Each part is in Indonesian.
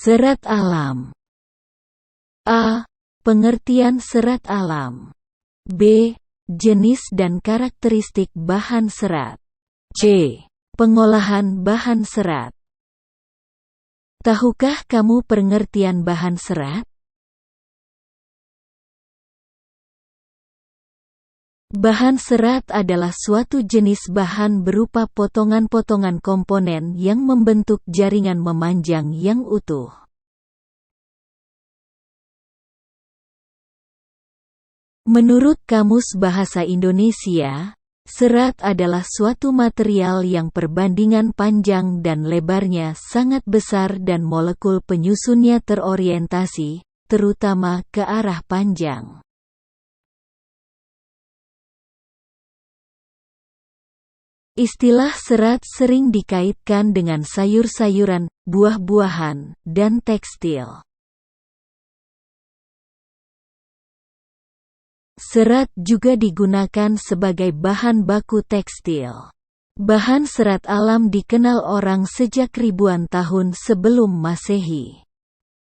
Serat alam. A. Pengertian serat alam. B. Jenis dan karakteristik bahan serat. C. Pengolahan bahan serat. Tahukah kamu pengertian bahan serat? Bahan serat adalah suatu jenis bahan berupa potongan-potongan komponen yang membentuk jaringan memanjang yang utuh. Menurut Kamus Bahasa Indonesia, serat adalah suatu material yang perbandingan panjang dan lebarnya sangat besar dan molekul penyusunnya terorientasi, terutama ke arah panjang. Istilah serat sering dikaitkan dengan sayur-sayuran, buah-buahan, dan tekstil. Serat juga digunakan sebagai bahan baku tekstil. Bahan serat alam dikenal orang sejak ribuan tahun sebelum Masehi.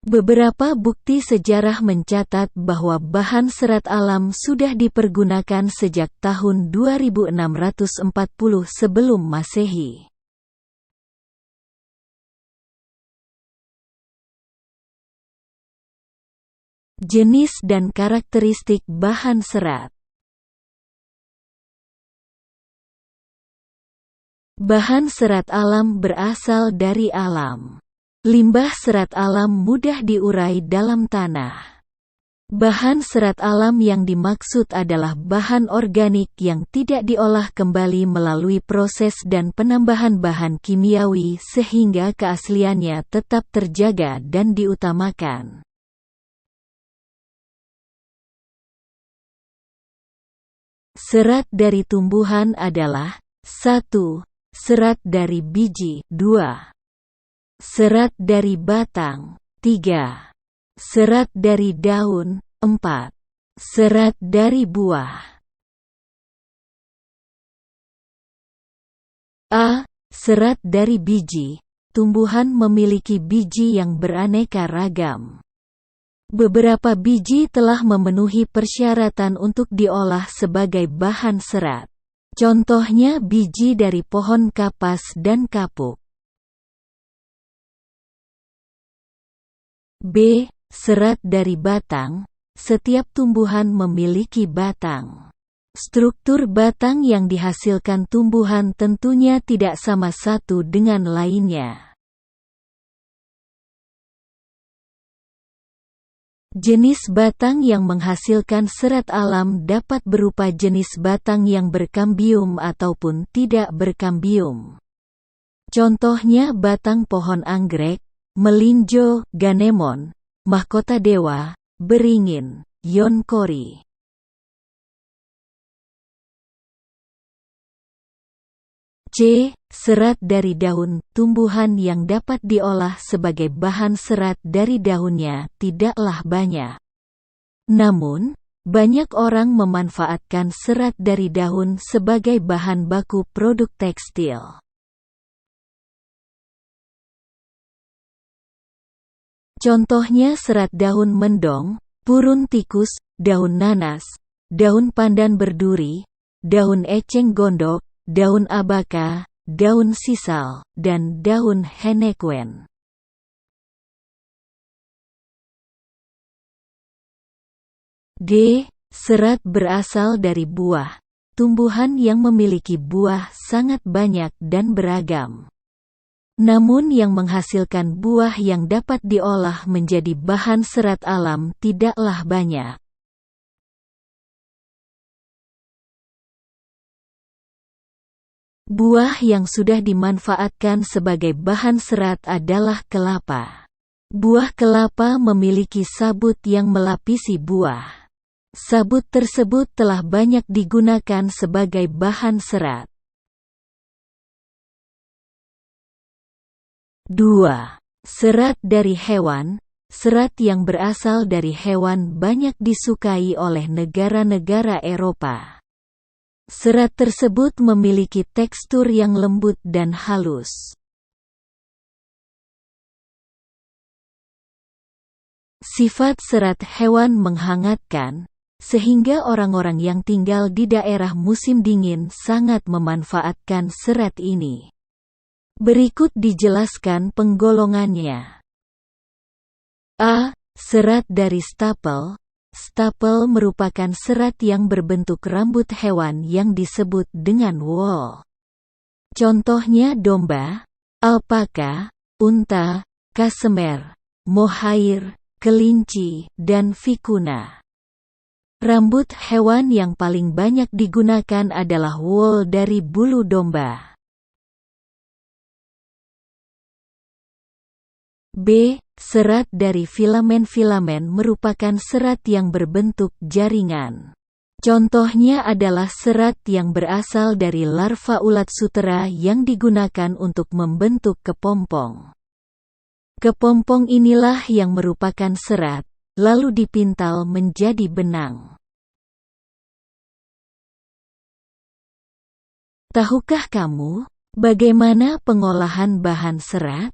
Beberapa bukti sejarah mencatat bahwa bahan serat alam sudah dipergunakan sejak tahun 2640 sebelum Masehi. Jenis dan karakteristik bahan serat. Bahan serat alam berasal dari alam. Limbah serat alam mudah diurai dalam tanah. Bahan serat alam yang dimaksud adalah bahan organik yang tidak diolah kembali melalui proses dan penambahan bahan kimiawi sehingga keasliannya tetap terjaga dan diutamakan. Serat dari tumbuhan adalah 1. Serat dari biji 2. Serat dari batang 3. Serat dari daun 4. Serat dari buah. A. Serat dari biji. Tumbuhan memiliki biji yang beraneka ragam. Beberapa biji telah memenuhi persyaratan untuk diolah sebagai bahan serat. Contohnya biji dari pohon kapas dan kapuk. B. Serat dari batang. Setiap tumbuhan memiliki batang. Struktur batang yang dihasilkan tumbuhan tentunya tidak sama satu dengan lainnya. Jenis batang yang menghasilkan serat alam dapat berupa jenis batang yang berkambium ataupun tidak berkambium. Contohnya batang pohon anggrek, melinjo, ganemon, mahkota dewa, beringin, yonkori. C. Serat dari daun. Tumbuhan yang dapat diolah sebagai bahan serat dari daunnya tidaklah banyak. Namun, banyak orang memanfaatkan serat dari daun sebagai bahan baku produk tekstil. Contohnya serat daun mendong, purun tikus, daun nanas, daun pandan berduri, daun eceng gondok, daun abaka, daun sisal, dan daun henequen. D. Serat berasal dari buah. Tumbuhan yang memiliki buah sangat banyak dan beragam. Namun yang menghasilkan buah yang dapat diolah menjadi bahan serat alam tidaklah banyak. Buah yang sudah dimanfaatkan sebagai bahan serat adalah kelapa. Buah kelapa memiliki sabut yang melapisi buah. Sabut tersebut telah banyak digunakan sebagai bahan serat. 2. Serat dari hewan. Serat yang berasal dari hewan banyak disukai oleh negara-negara Eropa. Serat tersebut memiliki tekstur yang lembut dan halus. Sifat serat hewan menghangatkan, sehingga orang-orang yang tinggal di daerah musim dingin sangat memanfaatkan serat ini. Berikut dijelaskan penggolongannya. A. Serat dari stapel. Stapel merupakan serat yang berbentuk rambut hewan yang disebut dengan wool. Contohnya domba, alpaka, unta, kasemer, mohair, kelinci, dan vikuna. Rambut hewan yang paling banyak digunakan adalah wool dari bulu domba. B. Serat dari filamen-filamen merupakan serat yang berbentuk jaringan. Contohnya adalah serat yang berasal dari larva ulat sutera yang digunakan untuk membentuk kepompong. Kepompong inilah yang merupakan serat, lalu dipintal menjadi benang. Tahukah kamu bagaimana pengolahan bahan serat?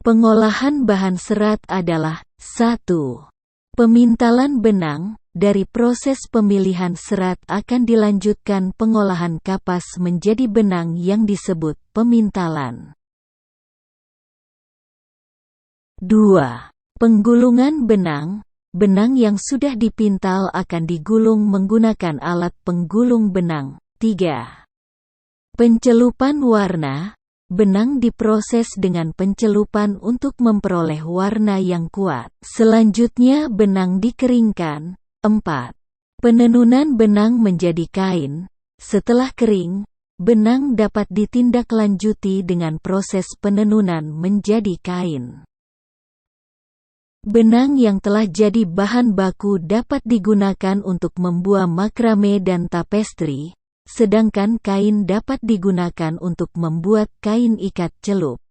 Pengolahan bahan serat adalah 1. Pemintalan benang. Dari proses pemilihan serat akan dilanjutkan pengolahan kapas menjadi benang yang disebut pemintalan. 2. Penggulungan benang. Benang yang sudah dipintal akan digulung menggunakan alat penggulung benang. 3. Pencelupan warna. Benang diproses dengan pencelupan untuk memperoleh warna yang kuat. Selanjutnya benang dikeringkan. 4. Penenunan benang menjadi kain. Setelah kering, benang dapat ditindaklanjuti dengan proses penenunan menjadi kain. Benang yang telah jadi bahan baku dapat digunakan untuk membuat makrame dan tapestri. Sedangkan kain dapat digunakan untuk membuat kain ikat celup.